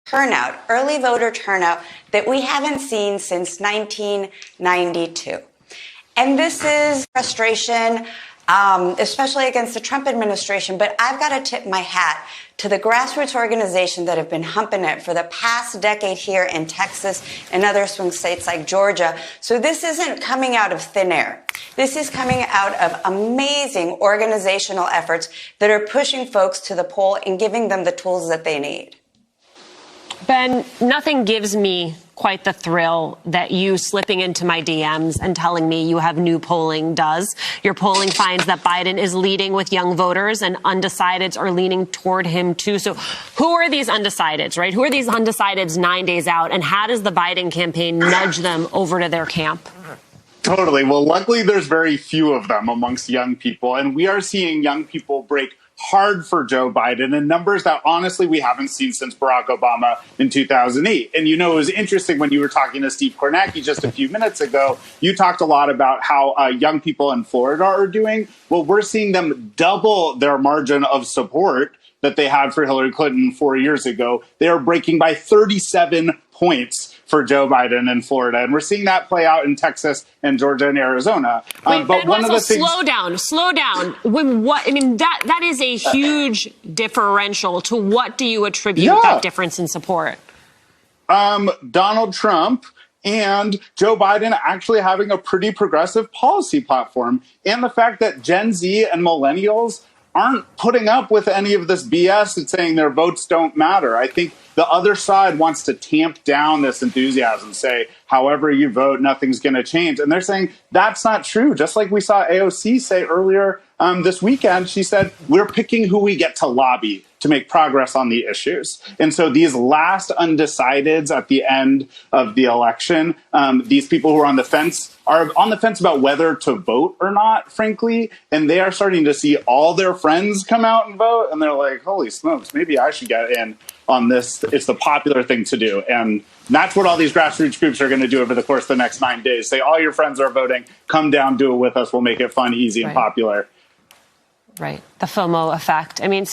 turnout, early voter turnout, that we haven't seen since 1992. And this is frustration, especially against the Trump administration. But I've got to tip my hat to the grassroots organizations that have been humping it for the past decade here in Texas and other swing states like Georgia. So this isn't coming out of thin air. This is coming out of amazing organizational efforts that are pushing folks to the poll and giving them the tools that they need. Ben, nothing gives me quite the thrill that you slipping into my DMs and telling me you have new polling does. Your polling finds that Biden is leading with young voters and undecideds are leaning toward him, too. So who are these undecideds, right? Who are these undecideds 9 days out? And how does the Biden campaign nudge them over to their camp? Totally. Well, luckily, there's very few of them amongst young people. And we are seeing young people break hard for Joe Biden in numbers that honestly we haven't seen since Barack Obama in 2008. And, it was interesting when you were talking to Steve Kornacki just a few minutes ago, you talked a lot about how young people in Florida are doing. Well, we're seeing them double their margin of support that they had for Hillary Clinton 4 years ago. They are breaking by 37 points for Joe Biden in Florida. And we're seeing that play out in Texas and Georgia and Arizona. Wait, but one of the things... Slow down. That is a huge differential. To what do you attribute that difference in support? Donald Trump and Joe Biden actually having a pretty progressive policy platform. And the fact that Gen Z and millennials aren't putting up with any of this BS and saying their votes don't matter. I think the other side wants to tamp down this enthusiasm, say, however you vote, nothing's going to change. And they're saying that's not true. Just like we saw AOC say earlier this weekend, she said, we're picking who we get to lobby to make progress on the issues. And so these last undecideds at the end of the election, these people who are on the fence about whether to vote or not, frankly, and they are starting to see all their friends come out and vote. And they're like, holy smokes, maybe I should get in on this. It's the popular thing to do. And that's what all these grassroots groups are going to do over the course of the next 9 days. Say, all your friends are voting. Come down, do it with us. We'll make it fun, easy, and popular. Right. The FOMO effect. Sarah.